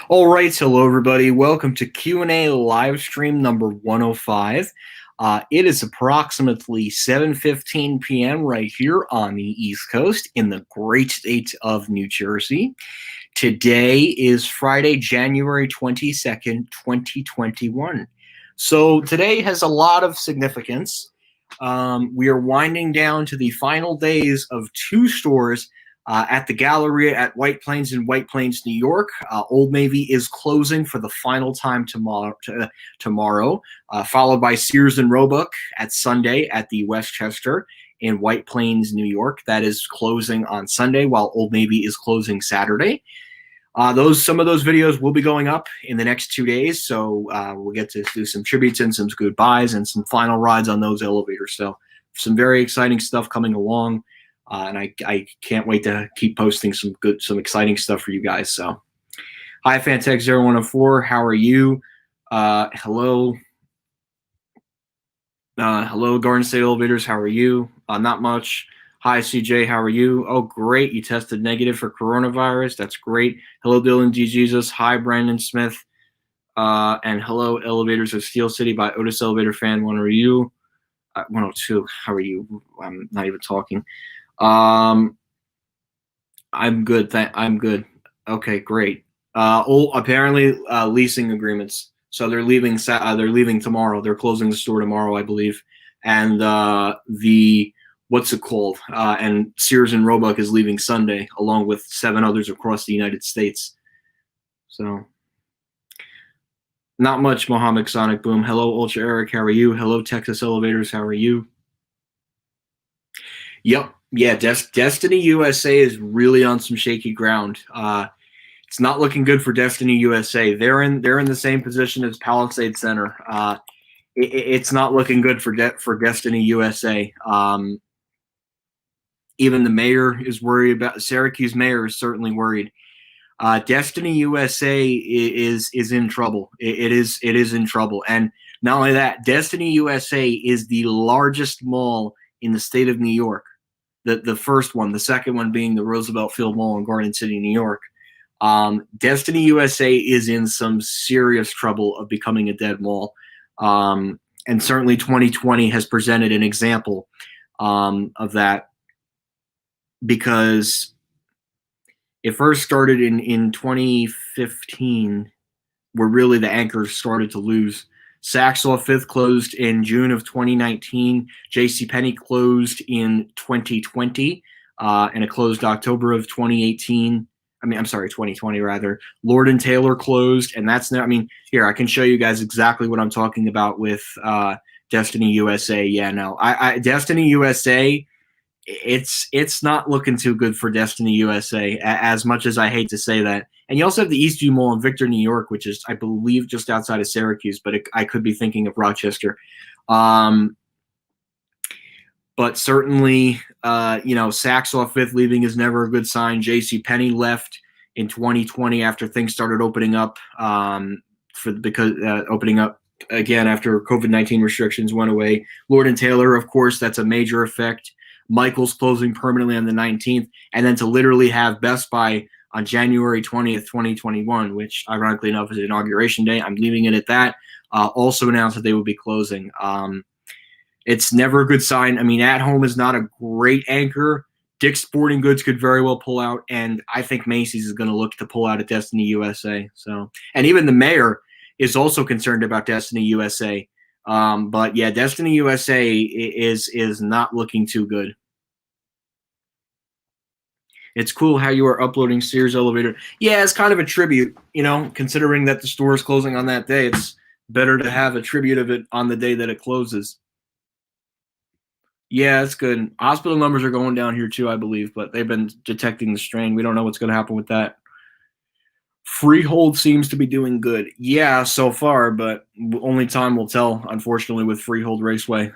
All right, hello everybody. Welcome to Q&A live stream number 105. It is approximately 7:15 p.m. right here on the East Coast in the great state of New Jersey. Today is Friday, January 22nd, 2021. So today has a lot of significance. We are winding down to the final days of two stores at the Galleria at White Plains in White Plains, New York. Old Navy is closing for the final time tomorrow, followed by Sears and Roebuck at Sunday at the Westchester in White Plains, New York. That is closing on Sunday, while Old Navy is closing Saturday. Some of those videos will be going up in the next 2 days, so we'll get to do some tributes and some goodbyes and some final rides on those elevators. So some very exciting stuff coming along, and I can't wait to keep posting some exciting stuff for you guys. So, hi Fantech0104, how are you? Hello, hello Garden State Elevators, how are you? Not much. Hi, CJ, how are you? Oh, great. You tested negative for coronavirus. That's great. Hello, Dylan D. Jesus. Hi, Brandon Smith. And hello, Elevators of Steel City by Otis Elevator Fan. One are you? 102. How are you? I'm not even talking. I'm good. I'm good. Okay, great. Apparently leasing agreements. So they're leaving. They're leaving tomorrow. They're closing the store tomorrow, I believe. And what's it called? And Sears and Roebuck is leaving Sunday, along with 7 others across the United States. So, not much, Mohammed Sonic Boom. Hello, Ultra Eric, how are you? Hello, Texas Elevators, how are you? Yep, yeah, Destiny USA is really on some shaky ground. It's not looking good for Destiny USA. They're in the same position as Palisade Center. It's not looking good for Destiny USA. Even the mayor is worried about. Syracuse mayor is certainly worried. Destiny USA is in trouble. It is in trouble, and not only that, Destiny USA is the largest mall in the state of New York. The first one, the second one being the Roosevelt Field Mall in Garden City, New York. Destiny USA is in some serious trouble of becoming a dead mall, and certainly 2020 has presented an example of that. Because it first started in 2015, where really the anchors started to lose. Saks Off Fifth closed in June of 2019. JCPenney closed in 2020, and it closed October of 2018. I'm sorry, 2020 rather. Lord & Taylor closed, and that's now. Here I can show you guys exactly what I'm talking about with Destiny USA. Yeah, no, Destiny USA. It's not looking too good for Destiny USA, as much as I hate to say that. And you also have the Eastview Mall in Victor, New York, which is, I believe, just outside of Syracuse, but I could be thinking of Rochester. But certainly, Saks Off Fifth leaving is never a good sign. JCPenney left in 2020 after things started opening up, opening up again after COVID-19 restrictions went away. Lord & Taylor, of course, that's a major effect. Michael's closing permanently on the 19th, and then to literally have Best Buy on January 20th, 2021, which ironically enough is Inauguration Day. I'm leaving it at that. Also announced that they will be closing. It's never a good sign. At Home is not a great anchor. Dick's Sporting Goods could very well pull out, and I think Macy's is going to look to pull out at Destiny USA. So, and even the mayor is also concerned about Destiny USA. But yeah, Destiny USA is not looking too good. It's cool how you are uploading Sears Elevator. Yeah, it's kind of a tribute, considering that the store is closing on that day. It's better to have a tribute of it on the day that it closes. Yeah, it's good. Hospital numbers are going down here too, I believe, but they've been detecting the strain. We don't know what's going to happen with that. Freehold seems to be doing good. Yeah, so far, but only time will tell, unfortunately, with Freehold Raceway.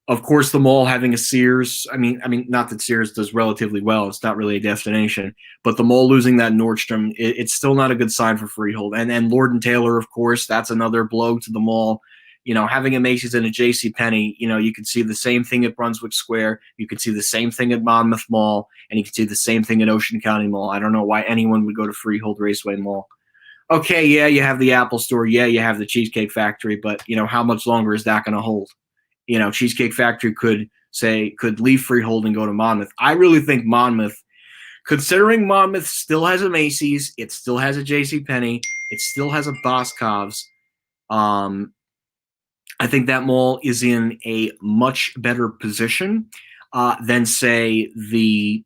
Of course, the mall having a Sears, not that Sears does relatively well. It's not really a destination. But the mall losing that Nordstrom, it's still not a good sign for Freehold. And Lord & Taylor, of course, that's another blow to the mall. Having a Macy's and a JCPenney, you can see the same thing at Brunswick Square. You can see the same thing at Monmouth Mall, and you can see the same thing at Ocean County Mall. I don't know why anyone would go to Freehold Raceway Mall. Okay, yeah, you have the Apple Store, yeah, you have the Cheesecake Factory, but how much longer is that going to hold? Cheesecake Factory could leave Freehold and go to Monmouth. I really think Monmouth, considering Monmouth still has a Macy's, it still has a J.C. Penney, it still has a Boscov's. I think that mall is in a much better position than, say, the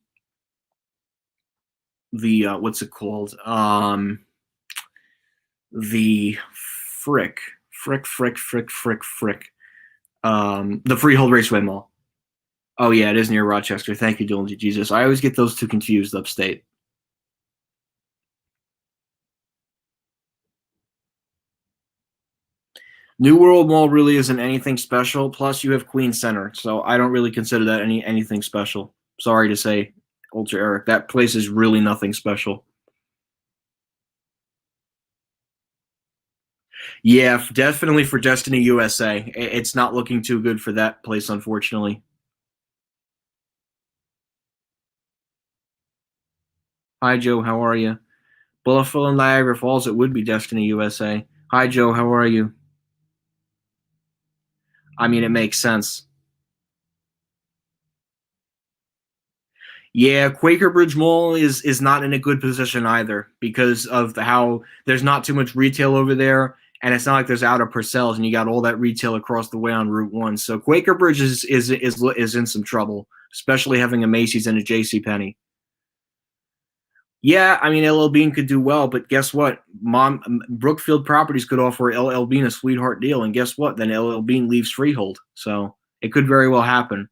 what's it called? The frick, the Freehold Raceway Mall. Oh yeah, it is near Rochester. Thank you, Dylan Jesus. I always get those two confused upstate. New World Mall really isn't anything special. Plus, you have Queen Center, so I don't really consider that anything special. Sorry to say, Ultra Eric, that place is really nothing special. Yeah, definitely for Destiny USA. It's not looking too good for that place, unfortunately. Hi, Joe. How are you? Buffalo and Niagara Falls. It would be Destiny USA. Hi, Joe. How are you? I mean, it makes sense. Yeah, Quaker Bridge Mall is not in a good position either because of how there's not too much retail over there, and it's not like there's out of Purcell's and you got all that retail across the way on Route One. So Quaker Bridge is in some trouble, especially having a Macy's and a J.C. Penney. Yeah, I mean LL Bean could do well, but guess what? Brookfield Properties could offer LL Bean a sweetheart deal, and guess what? Then LL Bean leaves Freehold, so it could very well happen.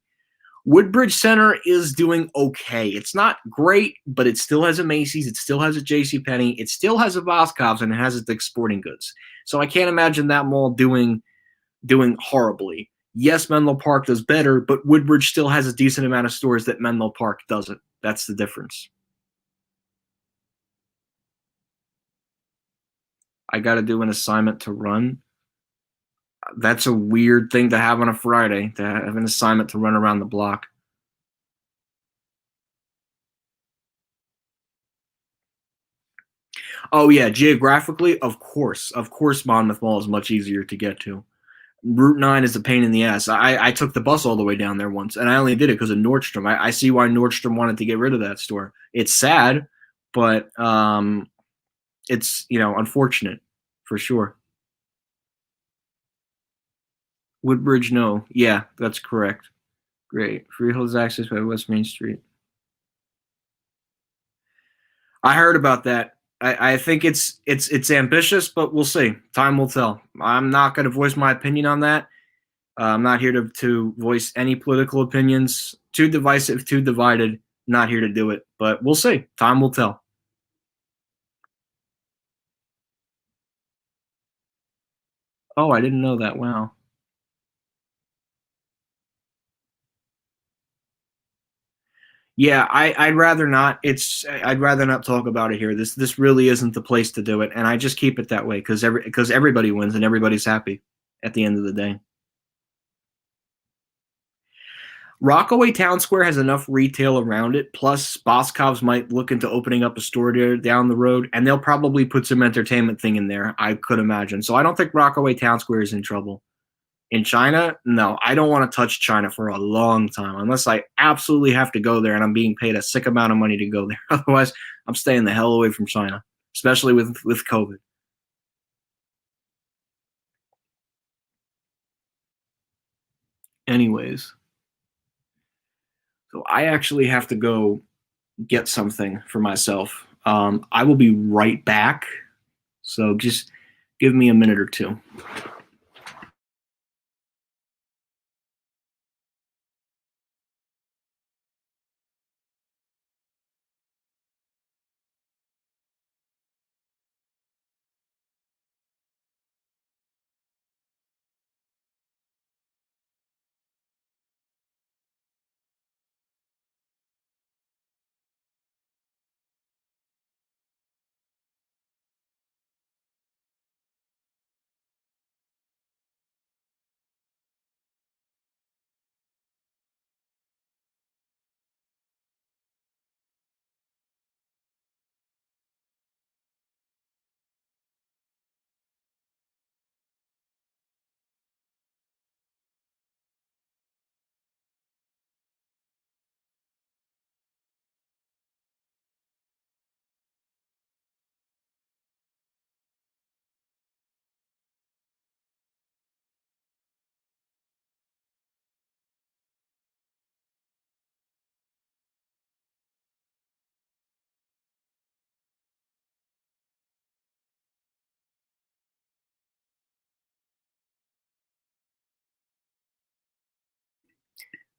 Woodbridge Center is doing okay. It's not great, but it still has a Macy's, it still has a J.C. Penney, it still has a Boscov's, and it has a Dick's Sporting Goods. So I can't imagine that mall doing horribly. Yes, Menlo Park does better, but Woodbridge still has a decent amount of stores that Menlo Park doesn't. That's the difference. I got to do an assignment to run. That's a weird thing to have on a Friday, to have an assignment to run around the block. Oh yeah, geographically, of course, Monmouth Mall is much easier to get to. Route 9 is a pain in the ass. I took the bus all the way down there once, and I only did it because of Nordstrom. I see why Nordstrom wanted to get rid of that store. It's sad, but it's unfortunate for sure. Woodbridge, no, yeah, that's correct. Great. Freehold's access by West Main Street. I heard about that. I think it's ambitious, but we'll see. Time will tell. I'm not going to voice my opinion on that. I'm not here to voice any political opinions. Too divisive, too divided. Not here to do it, but we'll see. Time will tell. Oh, I didn't know that. Wow. Yeah, I'd rather not. I'd rather not talk about it here. This really isn't the place to do it, and I just keep it that way because everybody wins and everybody's happy at the end of the day. Rockaway Town Square has enough retail around it. Plus, Boscov's might look into opening up a store there down the road, and they'll probably put some entertainment thing in there. I could imagine. So I don't think Rockaway Town Square is in trouble. In China, no, I don't want to touch China for a long time unless I absolutely have to go there and I'm being paid a sick amount of money to go there. Otherwise, I'm staying the hell away from China, especially with COVID. Anyways, so I actually have to go get something for myself. I will be right back. So just give me a minute or two.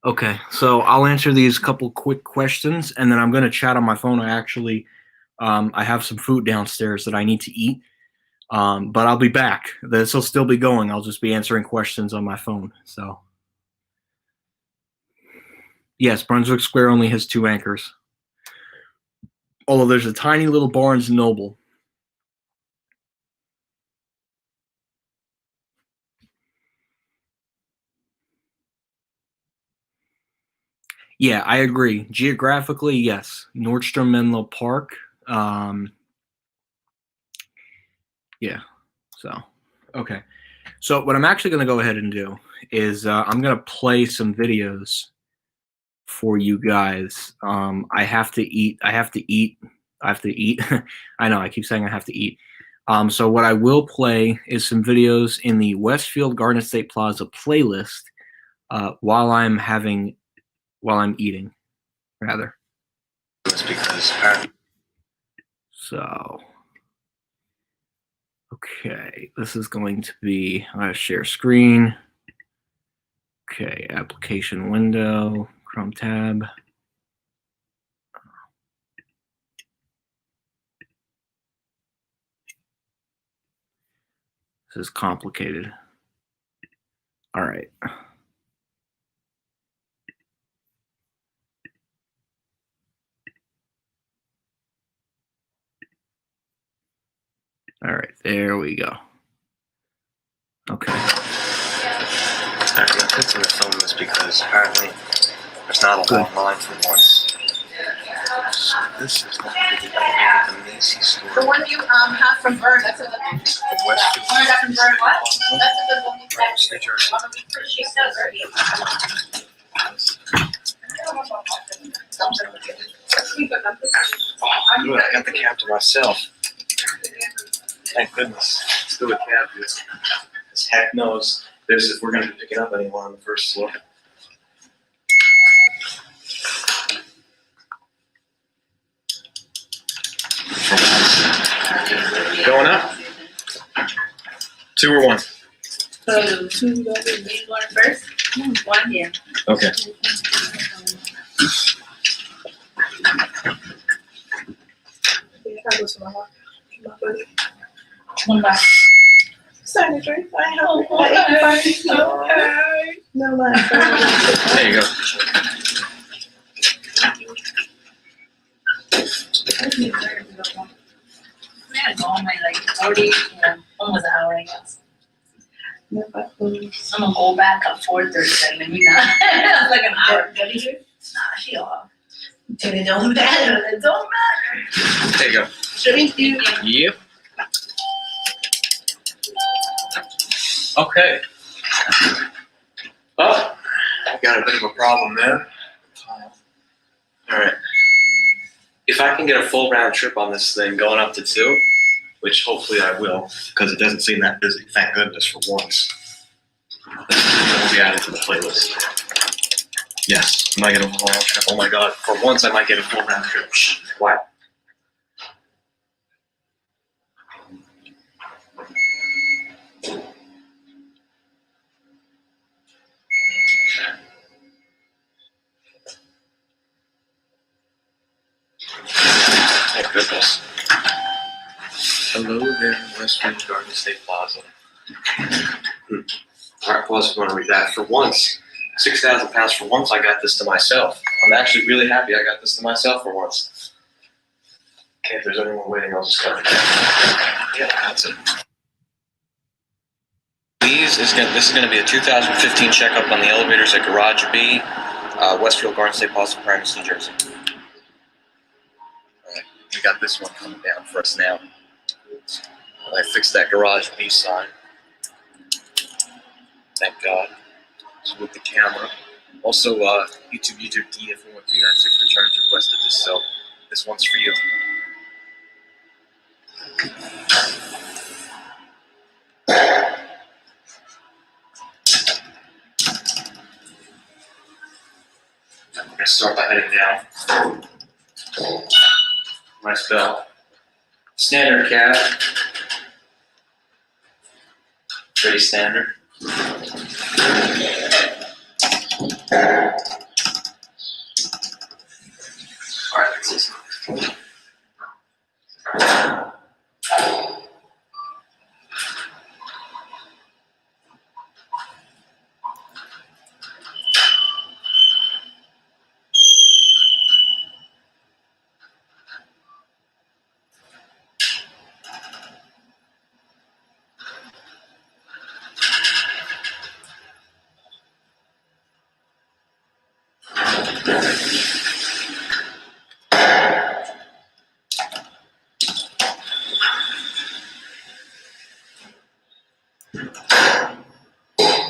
Okay, so I'll answer these couple quick questions, and then I'm going to chat on my phone. I have some food downstairs that I need to eat, but I'll be back. This will still be going. I'll just be answering questions on my phone. So, yes, Brunswick Square only has 2 anchors. Although there's a tiny little Barnes Noble. Yeah, I agree. Geographically, yes. Nordstrom Menlo Park. Yeah, so, okay. So what I'm actually going to go ahead and do is I'm going to play some videos for you guys. I have to eat. I have to eat. I have to eat. I know. I keep saying I have to eat. So what I will play is some videos in the Westfield Garden State Plaza playlist while I'm eating, rather. So, okay, this is going to be. I'm going to share screen. Okay, application window, Chrome tab. This is complicated. All right. All right, there we go. Okay. I'm going to film this because apparently there's not a long line for once. So this is going to be the Macy's store. The one you have from Bird, that's a good one. The Westfield. Oh, that from Bird, what? That's a good one. Right, New Jersey. Good, I got the cab to myself. Thank goodness. Let's do a cab here. This heck knows this if we're going to be picking up anyone on the first floor. Going up? 2 or 1? So, 2, you going first? 1, yeah. Okay. One back. Sorry, drink. I have no left. There you go. We had gone by like 40, almost an hour, I guess. I'm gonna go back at 4:30, maybe not. Like an hour. Nah, she off. It don't matter. It don't matter. There you go. Thank you. Yep. Okay. Oh, I got a bit of a problem there. All right. If I can get a full round trip on this thing going up to 2, which hopefully I will, because it doesn't seem that busy, thank goodness for once. It will be added to the playlist. Yes, I might get a full round trip. Oh my god, for once I might get a full round trip. Shh, quiet. Thank goodness. Hello there, Westfield Garden State Plaza. Alright, pause if you want to read that. For once, 6,000 pounds for once, I got this to myself. I'm actually really happy I got this to myself for once. Okay, if there's anyone waiting, I'll just cut it. Yeah, that's it. This is going to be a 2015 checkup on the elevators at Garage B, Westfield Garden State Plaza, Primus, New Jersey. Alright, we got this one coming down for us now. I fixed that Garage B sign. Thank God. So with the camera. Also, YouTube user DF11396 returns requested this, so this one's for you. I'm going to start by heading down. Nice bell. Standard cab. Pretty standard. All right, let's listen.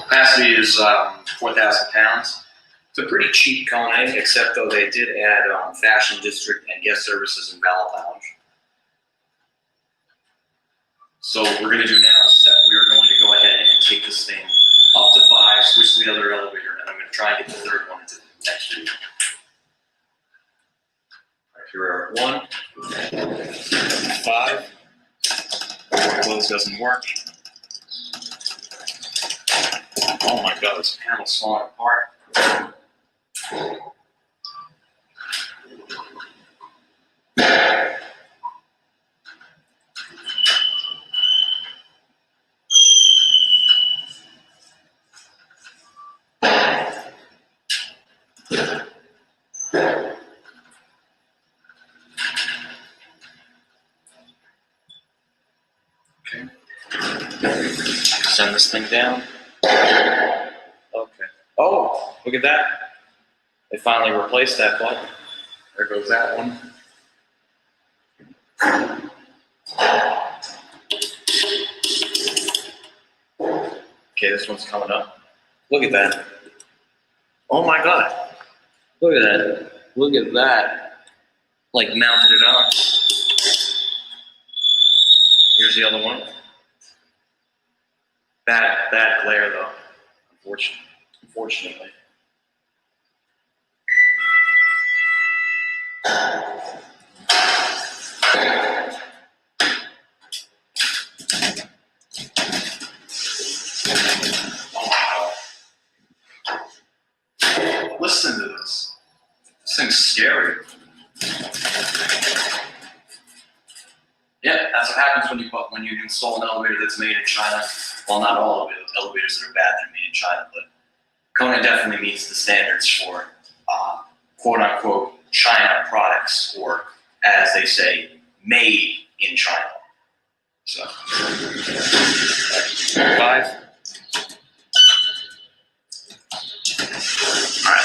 Capacity is 4,000 pounds. It's a pretty cheap Kone, except though they did add Fashion District and guest services in Ballot Lounge. So what we're going to do now is that we are going to go ahead and take this thing up to 5, switch to the other elevator, and I'm going to try and get the third one into the next video. All right, here we're at 1, 5. Close doesn't work. Oh my god, this panel's falling apart. Okay. Send this thing down. Okay. Oh, look at that. They finally replaced that button. There goes that one. Okay, this one's coming up. Look at that. Oh my god. Look at that. Look at that. Like mounted it on. Here's the other one. Bad glare though. Unfortunately. Listen to this. This thing's scary. Yeah, that's what happens when you install an elevator that's made in China. Well, not all elevators that are bad that are made in China, but Kone definitely meets the standards for quote-unquote China products, or as they say, made in China. So, 5. All right.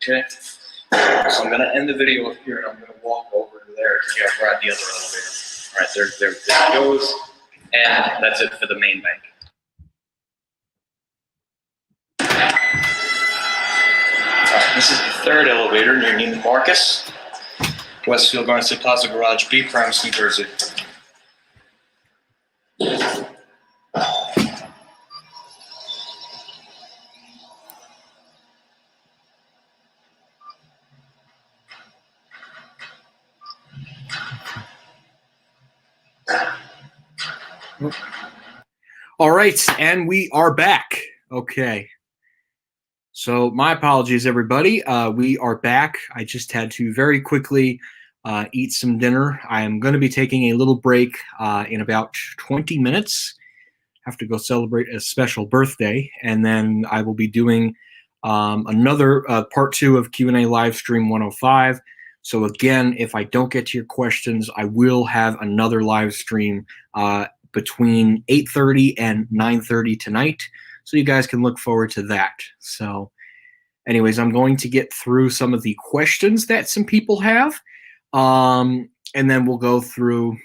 Okay, so I'm going to end the video up here, and I'm going to walk over to there to grab the other elevator. All right, there it goes, and that's it for the main bank. All right, this is the third elevator near Neiman Marcus, Westfield Garden State Plaza Garage B, Paramus, New Jersey. All right, and we are back. Okay. So my apologies, everybody. We are back. I just had to very quickly eat some dinner. I am going to be taking a little break in about 20 minutes. Have to go celebrate a special birthday, and then I will be doing another part 2 of Q&A live stream 105. So again, if I don't get to your questions, I will have another live stream between 8:30 and 9:30 tonight, so you guys can look forward to that. So anyways, I'm going to get through some of the questions that some people have, and then we'll go through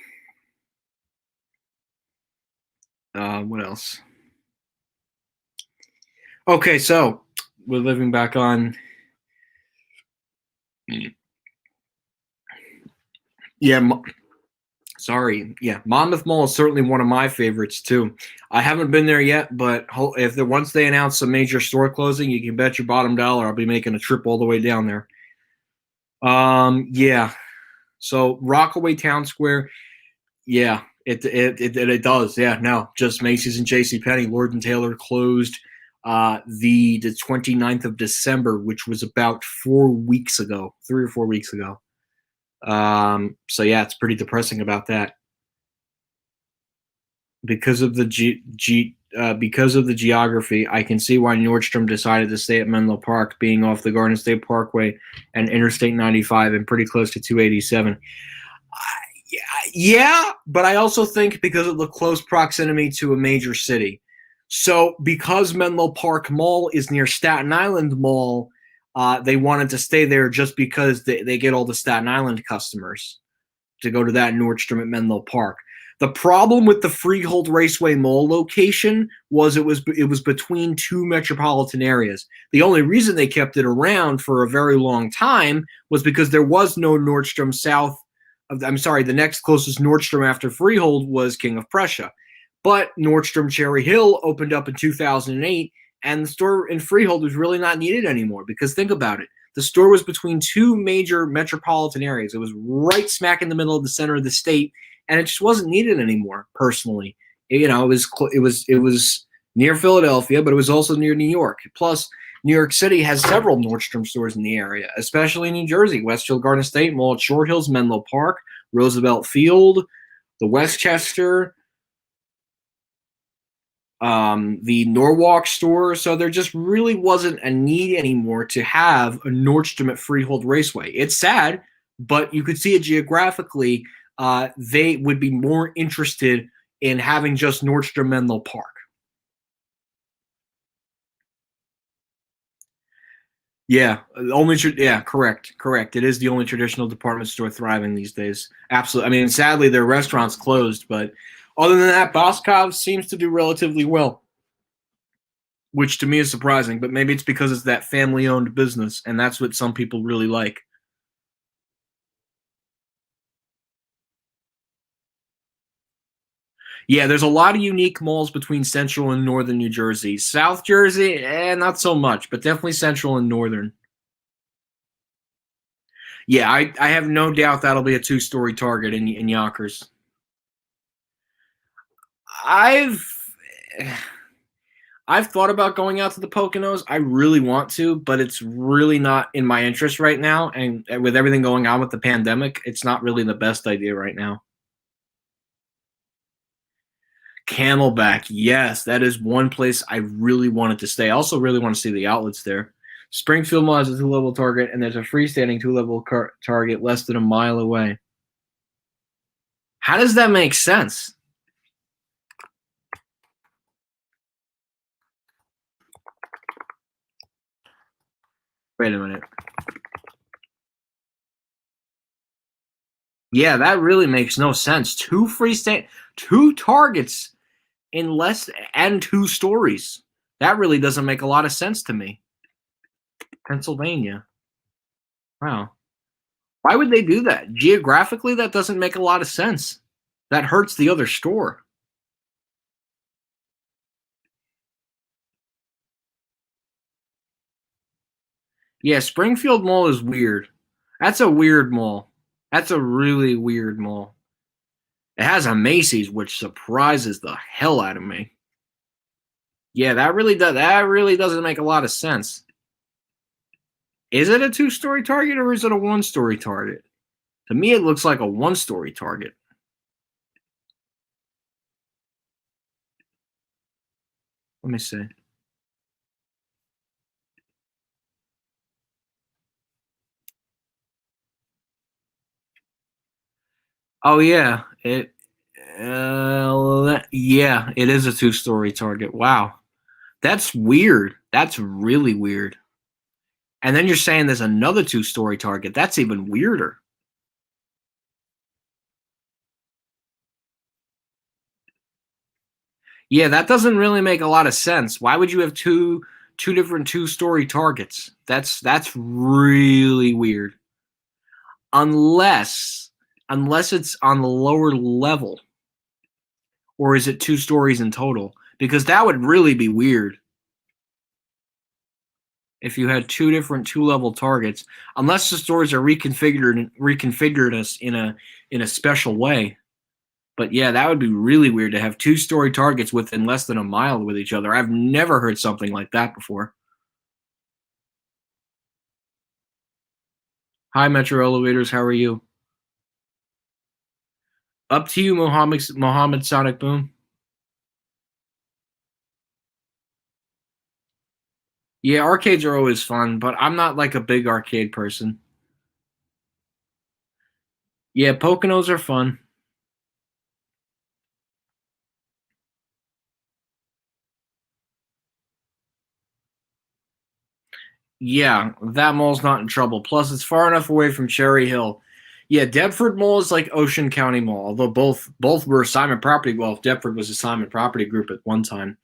what else? Okay, so we're living back on Yeah, Monmouth Mall is certainly one of my favorites too. I haven't been there yet, but once they announce a major store closing, you can bet your bottom dollar I'll be making a trip all the way down there. Yeah. So Rockaway Town Square, yeah, it does. Yeah, no, just Macy's and JCPenney. Lord & Taylor closed the 29th of December, which was about 4 weeks ago, 3 or 4 weeks ago. So yeah, it's pretty depressing about that. Because of the geography, I can see why Nordstrom decided to stay at Menlo Park, being off the Garden State Parkway and Interstate 95 and pretty close to 287. Yeah, but I also think because of the close proximity to a major city. So because Menlo Park Mall is near Staten Island Mall, they wanted to stay there just because they get all the Staten Island customers to go to that Nordstrom at Menlo Park. The problem with the Freehold Raceway Mall location was it was between two metropolitan areas. The only reason they kept it around for a very long time was because there was no Nordstrom south of, I'm sorry, the next closest Nordstrom after Freehold was King of Prussia. But Nordstrom Cherry Hill opened up in 2008, and the store in Freehold was really not needed anymore because think about it. The store was between two major metropolitan areas. It was right smack in the middle of the center of the state, and it just wasn't needed anymore. Personally, it was near Philadelphia, but it was also near New York. Plus, New York City has several Nordstrom stores in the area, especially in New Jersey. Westfield Garden State Mall at Short Hills, Menlo Park, Roosevelt Field, the Westchester, the Norwalk store. So there just really wasn't a need anymore to have a Nordstrom at Freehold Raceway. It's sad, but you could see it geographically. They would be more interested in having just Nordstrom Menlo Park. Yeah, correct. It is the only traditional department store thriving these days. Absolutely. I mean, sadly, their restaurants closed, but other than that, Boscov seems to do relatively well, which to me is surprising. But maybe it's because it's that family-owned business, and that's what some people really like. Yeah, there's a lot of unique malls between central and northern New Jersey. South Jersey, not so much, but definitely central and northern. Yeah, I have no doubt that'll be a 2-story Target in Yonkers. I've thought about going out to the Poconos. I really want to, but it's really not in my interest right now. And with everything going on with the pandemic, it's not really the best idea right now. Camelback, yes, that is one place I really wanted to stay. I also really want to see the outlets there. Springfield Mall has a 2-level Target, and there's a freestanding 2-level Target less than a mile away. How does that make sense? Wait a minute. Yeah, that really makes no sense. 2 Targets in less and 2 stories. That really doesn't make a lot of sense to me. Pennsylvania. Wow. Why would they do that? Geographically, that doesn't make a lot of sense. That hurts the other store. Yeah, Springfield Mall is weird. That's a weird mall. That's a really weird mall. It has a Macy's, which surprises the hell out of me. Yeah, that really doesn't make a lot of sense. Is it a 2-story Target or is it a 1-story Target? To me, it looks like a 1-story Target. Let me see. Oh yeah, it is a 2-story Target. Wow, that's weird. That's really weird. And then you're saying there's another 2-story Target. That's even weirder. Yeah, that doesn't really make a lot of sense. Why would you have two different 2-story Targets? That's really weird. unless it's on the lower level, or is it 2 stories in total? Because that would really be weird if you had 2 different 2-level targets, unless the stores are reconfigured in a special way. But yeah, that would be really weird to have 2-story targets within less than a mile with each other. I've never heard something like that before. Hi, Metro Elevators. How are you? Up to you, Mohammed Sonic Boom. Yeah, arcades are always fun, but I'm not like a big arcade person. Yeah, Poconos are fun. Yeah, that mall's not in trouble. Plus, it's far enough away from Cherry Hill. Yeah, Deptford Mall is like Ocean County Mall, although both were Simon Property. Well, Deptford was a Simon Property Group at one time.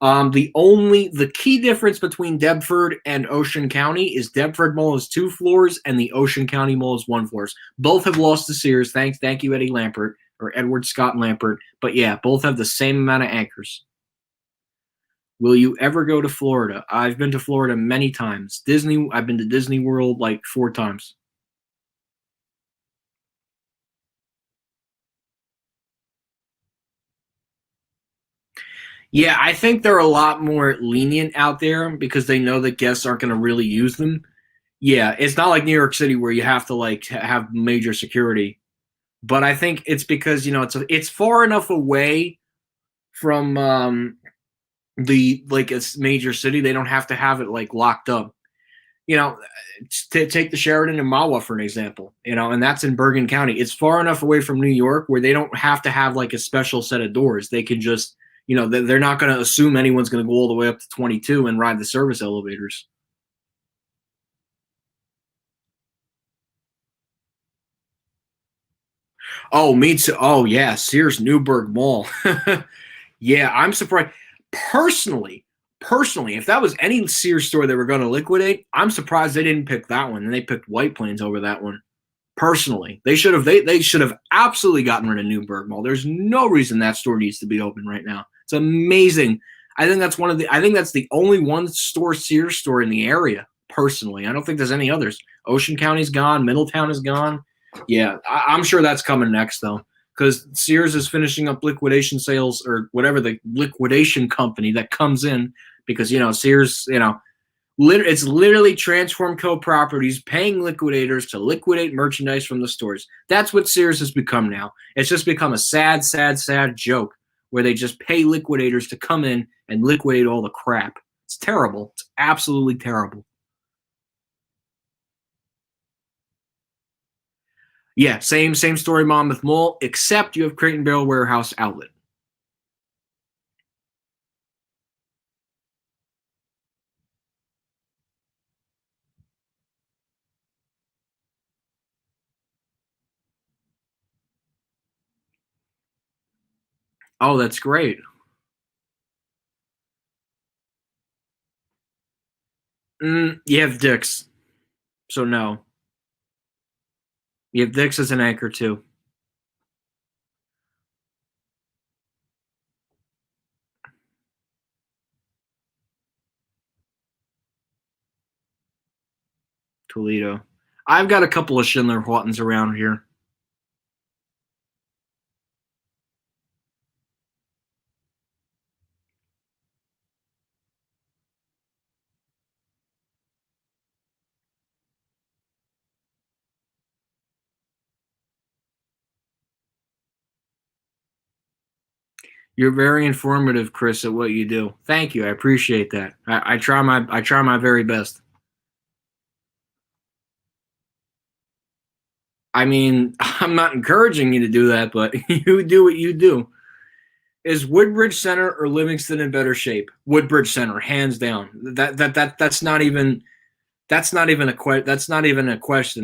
The key difference between Deptford and Ocean County is Deptford Mall is 2 floors and the Ocean County Mall is 1 floor. Both have lost to Sears. Thank you, Eddie Lampert, or Edward Scott Lampert. But yeah, both have the same amount of anchors. Will you ever go to Florida? I've been to Florida many times. I've been to Disney World like 4 times. Yeah, I think they're a lot more lenient out there because they know that guests aren't going to really use them. Yeah, it's not like New York City where you have to like have major security. But I think it's because it's far enough away from the like a major city. They don't have to have it like locked up. To take the Sheraton in Mahwah for an example, and that's in Bergen County. It's far enough away from New York where they don't have to have like a special set of doors. They can just, they're not going to assume anyone's going to go all the way up to 22 and ride the service elevators. Oh, me too. Oh, yeah, Sears Newburgh Mall. Yeah, I'm surprised. Personally, if that was any Sears store they were going to liquidate, I'm surprised they didn't pick that one and they picked White Plains over that one. Personally, they should have absolutely gotten rid of Newburgh Mall. There's no reason that store needs to be open right now. It's amazing. I think that's the only one store Sears store in the area. Personally, I don't think there's any others. Ocean County's gone. Middletown is gone. Yeah, I'm sure that's coming next though, because Sears is finishing up liquidation sales or whatever the liquidation company that comes in, because Sears, it's literally Transform Co. Properties paying liquidators to liquidate merchandise from the stores. That's what Sears has become now. It's just become a sad, sad, sad joke where they just pay liquidators to come in and liquidate all the crap. It's terrible. It's absolutely terrible. Yeah, same story, Monmouth Mall, except you have Crate and Barrel Warehouse Outlet. Oh, that's great. You have Dick's, so no. You have Dick's as an anchor too. Toledo. I've got a couple of Schindler Whattons around here. You're very informative, Chris, at what you do. Thank you. I appreciate that. I try my very best. I mean, I'm not encouraging you to do that, but you do what you do. Is Woodbridge Center or Livingston in better shape? Woodbridge Center, hands down. That's not even a question.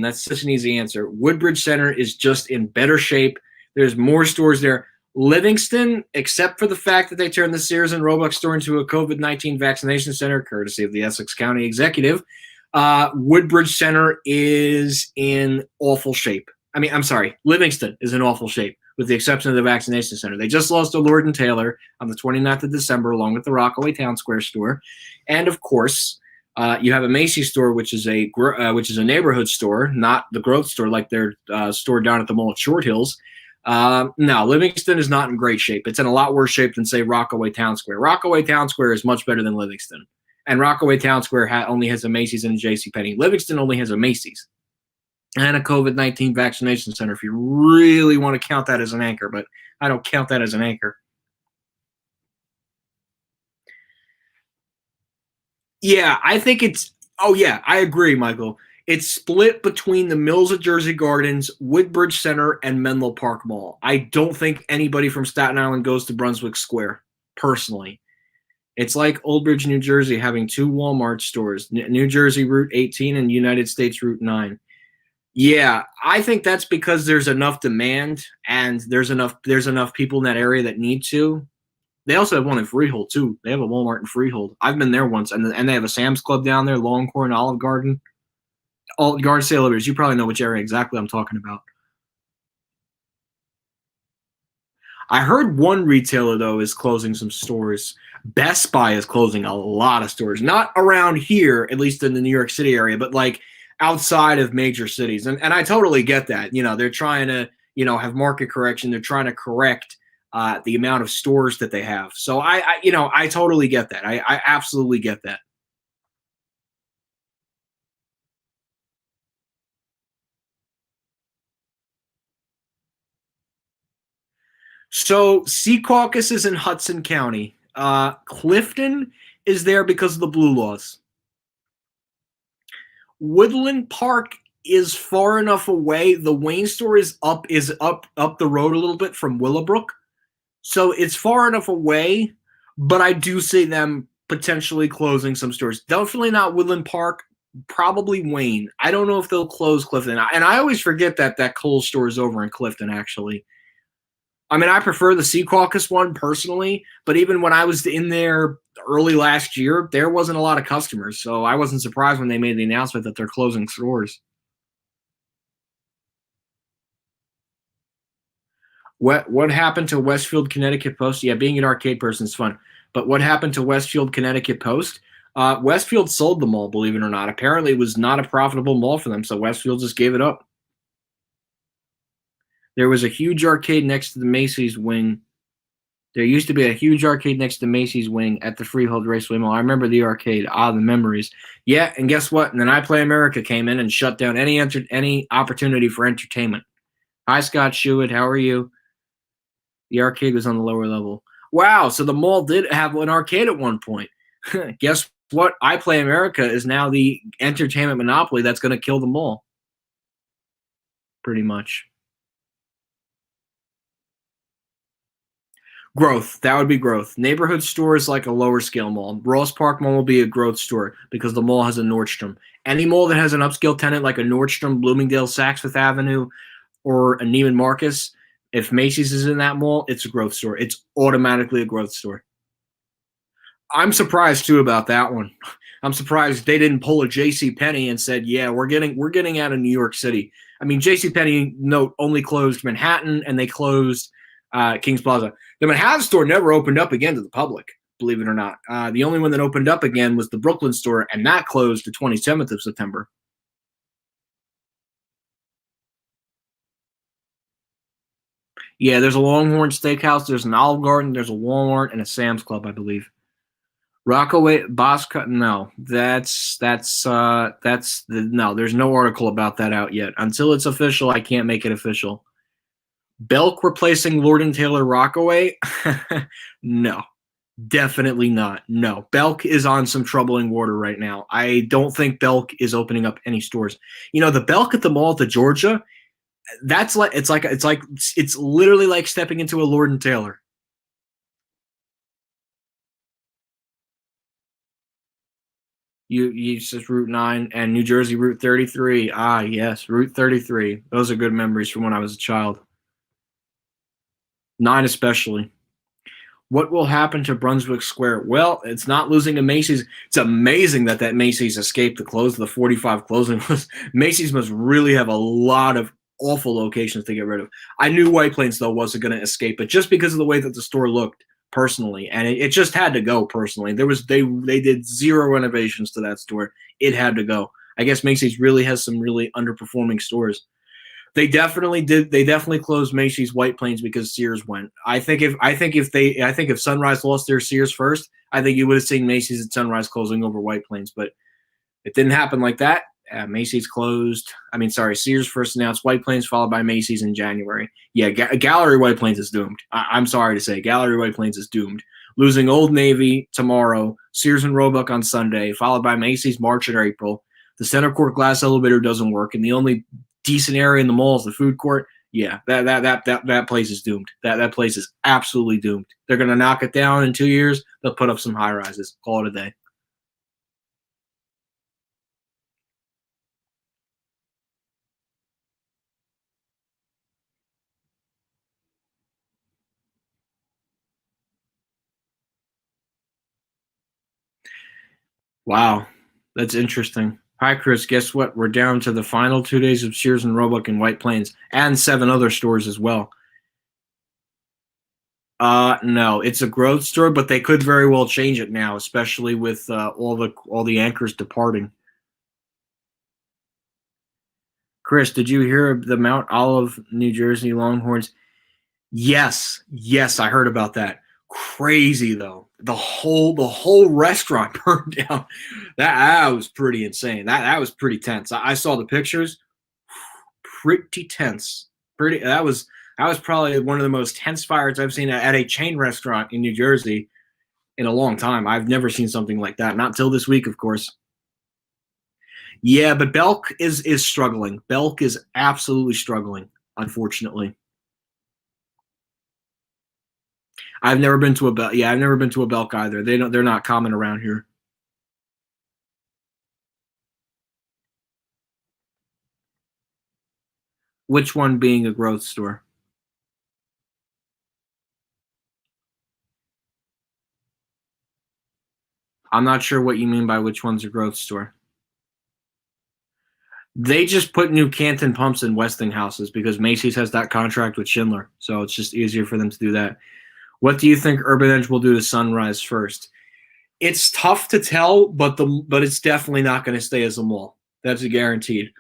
That's such an easy answer. Woodbridge Center is just in better shape. There's more stores there. Livingston, except for the fact that they turned the Sears and Roebuck store into a COVID-19 vaccination center, courtesy of the Essex County executive, Woodbridge Center is in awful shape. I mean, I'm sorry, Livingston is in awful shape, with the exception of the vaccination center. They just lost to Lord & Taylor on the 29th of December, along with the Rockaway Town Square store. And, of course, you have a Macy's store, which is a neighborhood store, not the growth store like their store down at the mall at Short Hills. No, Livingston is not in great shape. It's in a lot worse shape than, say, Rockaway Town Square. Rockaway Town Square is much better than Livingston. And Rockaway Town Square only has a Macy's and a JCPenney. Livingston only has a Macy's and a COVID-19 vaccination center, if you really want to count that as an anchor, but I don't count that as an anchor. Yeah, I think it's – oh, yeah, I agree, Michael. It's split between the Mills at Jersey Gardens, Woodbridge Center, and Menlo Park Mall. I don't think anybody from Staten Island goes to Brunswick Square, personally. It's like Old Bridge, New Jersey, having two Walmart stores, New Jersey Route 18 and United States Route 9. Yeah, I think that's because there's enough demand and there's enough people in that area that need to. They also have one in Freehold, too. They have a Walmart in Freehold. I've been there once, and they have a Sam's Club down there, Longhorn, Olive Garden. Garden State Elevators. You probably know which area exactly I'm talking about. I heard one retailer, though, is closing some stores. Best Buy is closing a lot of stores. Not around here, at least in the New York City area, but like outside of major cities. And I totally get that. You know, they're trying to, have market correction. They're trying to correct the amount of stores that they have. So I totally get that. I absolutely get that. So Secaucus is in Hudson County. Clifton is there because of the Blue Laws. Woodland Park is far enough away. The Wayne store is up the road a little bit from Willowbrook. So it's far enough away, but I do see them potentially closing some stores. Definitely not Woodland Park, probably Wayne. I don't know if they'll close Clifton. And I always forget that Kohl's store is over in Clifton, actually. I mean, I prefer the Secaucus one personally, but even when I was in there early last year, there wasn't a lot of customers, so I wasn't surprised when they made the announcement that they're closing stores. What happened to Westfield Connecticut Post? Yeah, being an arcade person is fun, but what happened to Westfield Connecticut Post? Westfield sold the mall, believe it or not. Apparently, it was not a profitable mall for them, so Westfield just gave it up. There was a huge arcade next to the Macy's wing. There used to be a huge arcade next to the Macy's wing at the Freehold Raceway Mall. I remember the arcade. The memories. Yeah, and guess what? And then I Play America came in and shut down any opportunity for entertainment. Hi, Scott Shewitt. How are you? The arcade was on the lower level. Wow, so the mall did have an arcade at one point. Guess what? I Play America is now the entertainment monopoly that's going to kill the mall. Pretty much. Growth. That would be growth. Neighborhood store is like a lower scale mall. Ross Park Mall will be a growth store because the mall has a Nordstrom. Any mall that has an upscale tenant like a Nordstrom, Bloomingdale, Saks Fifth Avenue, or a Neiman Marcus, if Macy's is in that mall, it's a growth store. It's automatically a growth store. I'm surprised too about that one. I'm surprised they didn't pull a JCPenney and said, yeah, we're getting out of New York City. I mean, JCPenney, note, only closed Manhattan and they closed Kings Plaza. The Manhattan store never opened up again to the public, believe it or not. The only one that opened up again was the Brooklyn store, and that closed the 27th of September. Yeah, there's a Longhorn Steakhouse, there's an Olive Garden, there's a Walmart, and a Sam's Club, I believe. Rockaway Bosco, no, no. There's no article about that out yet. Until it's official, I can't make it official. Belk replacing Lord & Taylor Rockaway? No, definitely not. No, Belk is on some troubling water right now. I don't think Belk is opening up any stores. The Belk at the mall at the Georgia, it's literally like stepping into a Lord & Taylor. You says Route 9 and New Jersey Route 33. Ah, yes, Route 33. Those are good memories from when I was a child. 9 especially. What will happen to Brunswick Square? Well, it's not losing to Macy's. It's amazing that Macy's escaped the close, the 45 closing list. Macy's must really have a lot of awful locations to get rid of. I knew White Plains, though, wasn't going to escape, but just because of the way that the store looked personally, and it just had to go personally. They did zero renovations to that store. It had to go. I guess Macy's really has some really underperforming stores. They definitely did. They definitely closed Macy's White Plains because Sears went. I think if Sunrise lost their Sears first, I think you would have seen Macy's and Sunrise closing over White Plains, but it didn't happen like that. Macy's closed. I mean, sorry, Sears first announced White Plains, followed by Macy's in January. Yeah, Gallery White Plains is doomed. I'm sorry to say, Gallery White Plains is doomed. Losing Old Navy tomorrow, Sears and Roebuck on Sunday, followed by Macy's March and April. The center court glass elevator doesn't work, and the only decent area in the mall is the food court. Yeah, that place is doomed. That place is absolutely doomed. They're gonna knock it down in 2 years. They'll put up some high rises. Call it a day. Wow, that's interesting. Hi, Chris. Guess what? We're down to the final 2 days of Sears and Roebuck in White Plains, and 7 other stores as well. No, it's a growth store, but they could very well change it now, especially with all the anchors departing. Chris, did you hear of the Mount Olive, New Jersey Longhorns? Yes, yes, I heard about that. Crazy though. The whole restaurant burned down. That was pretty insane. That was pretty tense. I saw the pictures. Pretty tense. That was probably one of the most tense fires I've seen at a chain restaurant in New Jersey in a long time. I've never seen something like that. Not till this week, of course. Yeah, but Belk is struggling. Belk is absolutely struggling, unfortunately. I've never been to a Belk. Yeah, I've never been to a Belk either. They're not common around here. Which one being a growth store? I'm not sure what you mean by which one's a growth store. They just put new Canton pumps in Westinghouses because Macy's has that contract with Schindler, so it's just easier for them to do that. What do you think Urban Edge will do to Sunrise first? It's tough to tell, but it's definitely not going to stay as a mall. That's a guaranteed.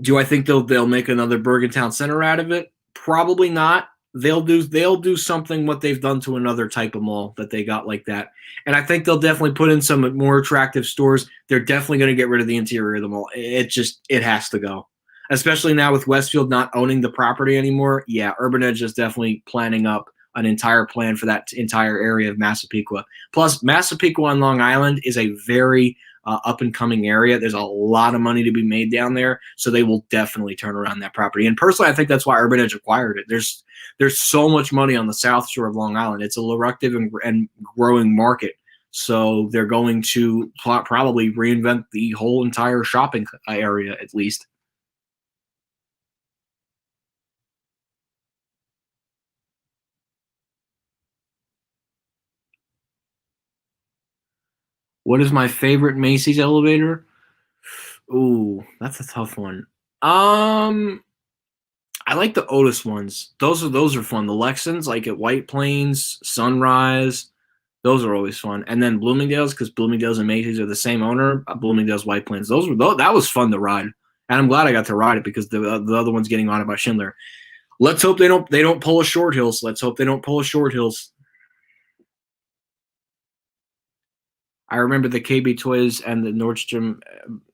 Do I think they'll make another Bergentown Center out of it? Probably not. They'll do something what they've done to another type of mall that they got like that. And I think they'll definitely put in some more attractive stores. They're definitely going to get rid of the interior of the mall. It has to go. Especially now with Westfield not owning the property anymore. Yeah, Urban Edge is definitely planning up an entire plan for that entire area of Massapequa. Plus, Massapequa on Long Island is a very up and coming area. There's a lot of money to be made down there, so they will definitely turn around that property. And personally, I think that's why Urban Edge acquired it. There's so much money on the South Shore of Long Island. It's a lucrative and growing market. So they're going to probably reinvent the whole entire shopping area at least. What is my favorite Macy's elevator? Ooh, that's a tough one. Um, I like the Otis ones. Those are fun. The Lexans, like at White Plains, Sunrise, those are always fun. And then Bloomingdale's, because Bloomingdale's and Macy's are the same owner. Bloomingdale's, White Plains. That was fun to ride, and I'm glad I got to ride it because the other one's getting on it by Schindler. Let's hope they don't pull a Short Hills. Let's hope they don't pull a Short Hills. I remember the KB Toys and the Nordstrom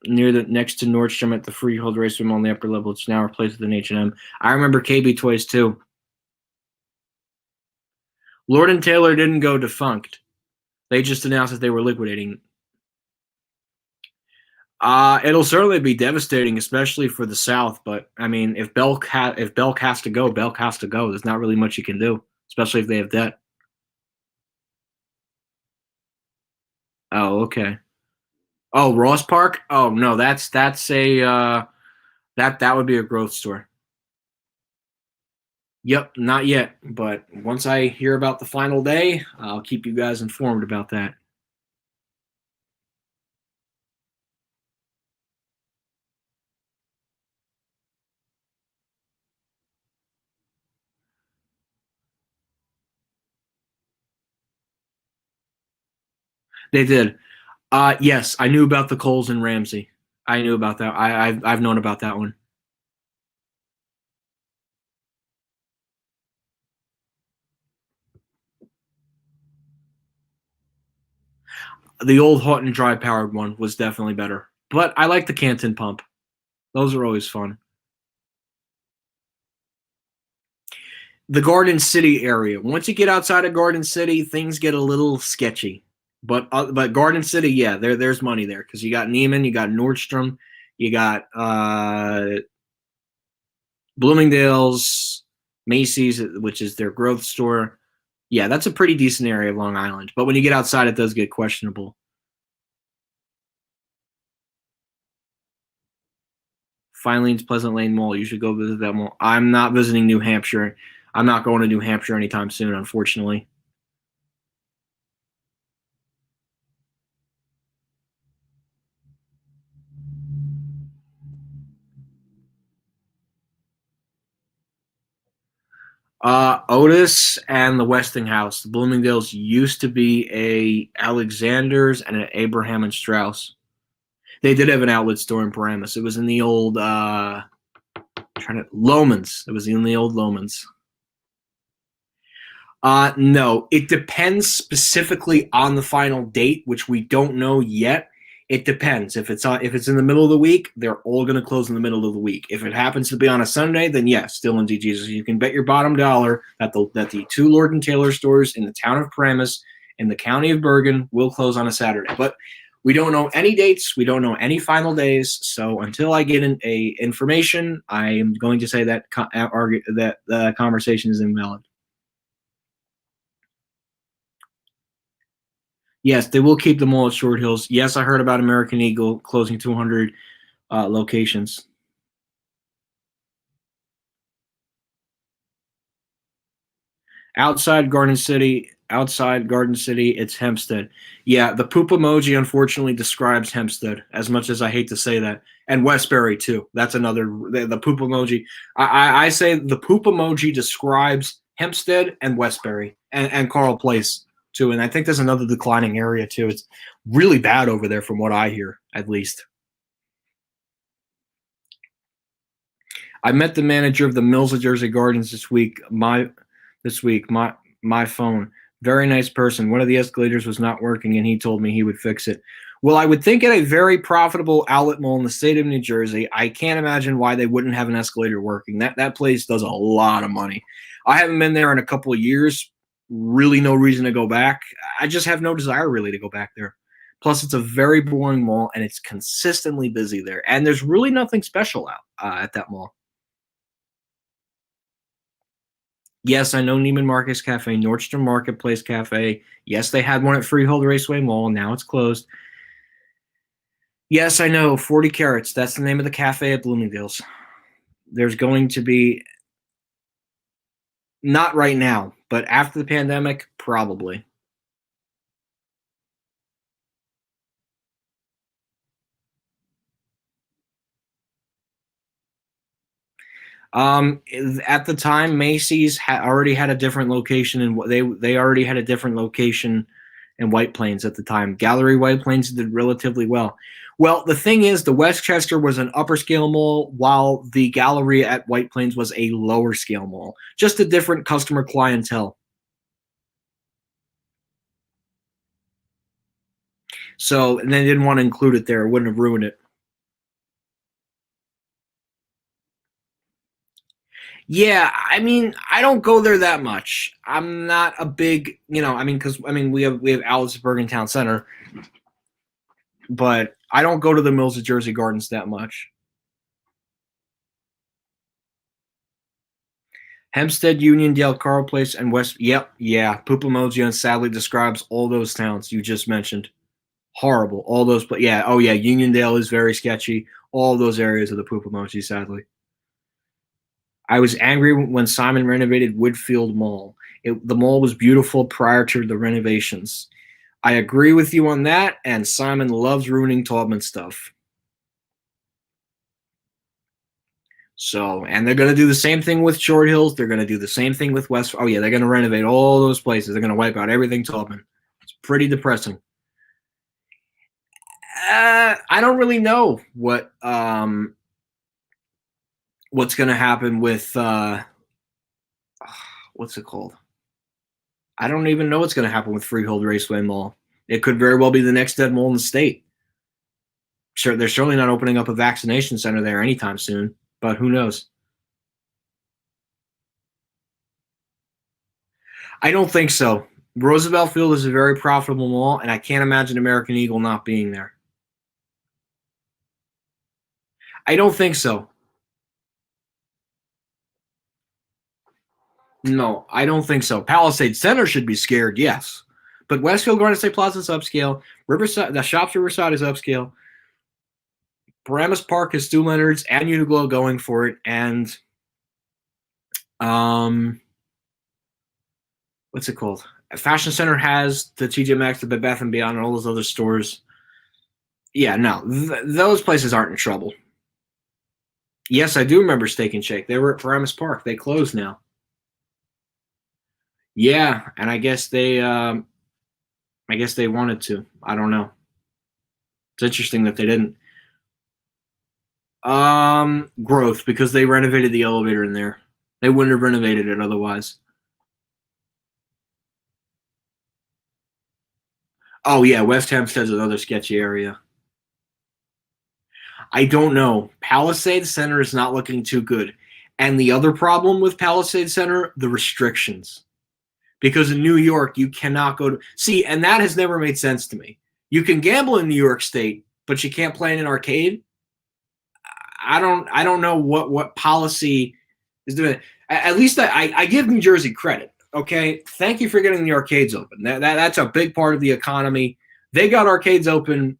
next to Nordstrom at the Freehold Raceway Mall on the upper level. It's now replaced with an H&M. I remember KB Toys too. Lord and Taylor didn't go defunct. They just announced that they were liquidating. It'll certainly be devastating, especially for the South. But I mean, if Belk has to go, Belk has to go. There's not really much you can do, especially if they have debt. Oh, okay. Oh, Ross Park? Oh no, that's a that would be a growth store. Yep, not yet. But once I hear about the final day, I'll keep you guys informed about that. They did. Yes, I knew about the Coles and Ramsey. I knew about that. I've known about that one. The old hot and dry powered one was definitely better, but I like the Canton pump. Those are always fun. The Garden City area. Once you get outside of Garden City, things get a little sketchy. But Garden City, yeah, there's money there because you got Neiman, you got Nordstrom, you got Bloomingdale's, Macy's, which is their growth store. Yeah, that's a pretty decent area of Long Island. But when you get outside, it does get questionable. Filene's Pleasant Lane Mall. You should go visit that mall. I'm not visiting New Hampshire. I'm not going to New Hampshire anytime soon, unfortunately. Otis and the Westinghouse. The Bloomingdale's used to be a Alexander's and an Abraham and Strauss. They did have an outlet store in Paramus. It was in the old Loman's. It was in the old Loman's. No, it depends specifically on the final date, which we don't know yet. It depends. If it's in the middle of the week, they're all going to close in the middle of the week. If it happens to be on a Sunday, then yes, still in DG's. You can bet your bottom dollar that the two Lord & Taylor stores in the town of Paramus in the county of Bergen will close on a Saturday. But we don't know any dates. We don't know any final days. So until I get information, I am going to say that that the conversation is invalid. Yes, they will keep the mall at Short Hills. Yes, I heard about American Eagle closing 200 locations. Outside Garden City, it's Hempstead. Yeah, the poop emoji unfortunately describes Hempstead, as much as I hate to say that. And Westbury, too. That's another, the poop emoji. I say the poop emoji describes Hempstead and Westbury and Carl Place, too. And I think there's another declining area, too. It's really bad over there from what I hear, at least. I met the manager of the Mills of Jersey Gardens this week. My phone. Very nice person. One of the escalators was not working, and he told me he would fix it. Well, I would think at a very profitable outlet mall in the state of New Jersey, I can't imagine why they wouldn't have an escalator working. That place does a lot of money. I haven't been there in a couple of years. Really no reason to go back. I just have no desire really to go back there. Plus, it's a very boring mall, and it's consistently busy there. And there's really nothing special at that mall. Yes, I know Neiman Marcus Cafe, Nordstrom Marketplace Cafe. Yes, they had one at Freehold Raceway Mall. Now it's closed. Yes, I know. 40 Carats. That's the name of the cafe at Bloomingdale's. There's going to be, not right now, but after the pandemic, probably. At the time, Macy's already had a different location, and they already had a different location in White Plains at the time. Gallery White Plains did relatively well. Well, the thing is, the Westchester was an upper scale mall, while the Gallery at White Plains was a lower scale mall. Just a different customer clientele. So, and they didn't want to include it there; it wouldn't have ruined it. Yeah, I mean, I don't go there that much. I'm not a big, because we have Alice Bergen Town Center, but I don't go to the Mills of Jersey Gardens that much. Hempstead, Uniondale, Carl Place, and West. Yep, yeah. Pupamojian sadly describes all those towns you just mentioned. Horrible. All those, but yeah. Oh yeah, Uniondale is very sketchy. All those areas of the Pupamoji, sadly. I was angry when Simon renovated Woodfield Mall. The mall was beautiful prior to the renovations. I agree with you on that, and Simon loves ruining Taubman stuff. So, and they're going to do the same thing with Short Hills. They're going to do the same thing with West. Oh, yeah, they're going to renovate all those places. They're going to wipe out everything Taubman. It's pretty depressing. I don't really know what's going to happen with what's it called? I don't even know what's going to happen with Freehold Raceway Mall. It could very well be the next dead mall in the state. Sure, they're certainly not opening up a vaccination center there anytime soon, but who knows? I don't think so. Roosevelt Field is a very profitable mall, and I can't imagine American Eagle not being there. I don't think so. No, I don't think so. Palisade Center should be scared, yes. But Westfield Garden State Plaza is upscale. Riverside, the Shops Riverside is upscale. Paramus Park has Stu Leonard's and Uniqlo going for it. And what's it called? Fashion Center has the TJ Maxx, the Bed Bath & Beyond, and all those other stores. Yeah, no, those places aren't in trouble. Yes, I do remember Steak and Shake. They were at Paramus Park. They closed now. Yeah, and I guess they wanted to. I don't know. It's interesting that they didn't. Growth, because they renovated the elevator in there. They wouldn't have renovated it otherwise. Oh yeah, West Hempstead's another sketchy area. I don't know. Palisade Center is not looking too good. And the other problem with Palisade Center, the restrictions. Because in New York, you cannot go to see, and that has never made sense to me. You can gamble in New York State, but you can't play in an arcade. I don't know what policy is doing. At least I give New Jersey credit. Okay, thank you for getting the arcades open. That's a big part of the economy. They got arcades open,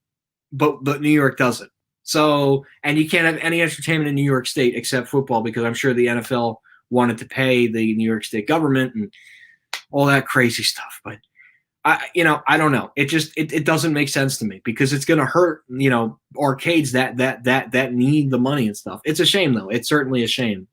but New York doesn't. So, and you can't have any entertainment in New York State except football, because I'm sure the NFL wanted to pay the New York State government and all that crazy stuff. But I don't know. It doesn't make sense to me, because it's going to hurt, arcades that need the money and stuff. It's a shame, though. It's certainly a shame.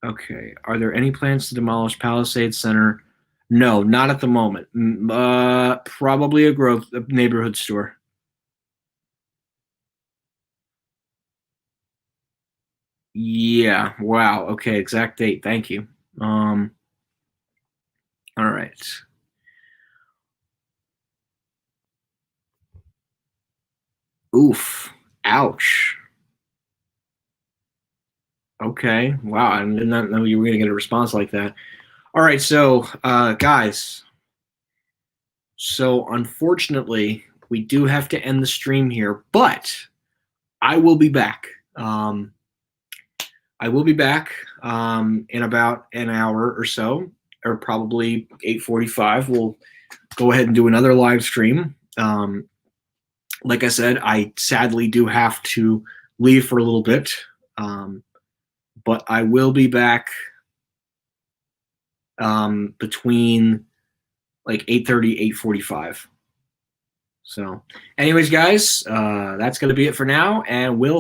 Okay. Are there any plans to demolish Palisade Center? No, not at the moment. Probably a neighborhood store. Yeah. Wow. Okay. Exact date. Thank you. All right. Oof. Ouch. Okay. Wow. I did not know you were going to get a response like that. All right. So, guys. So, unfortunately, we do have to end the stream here, but I will be back. I will be back in about an hour or so, or probably 8:45. We'll go ahead and do another live stream. Like I said, I sadly do have to leave for a little bit, but I will be back between like 8:30, 8:45. So anyways, guys, that's going to be it for now, and we'll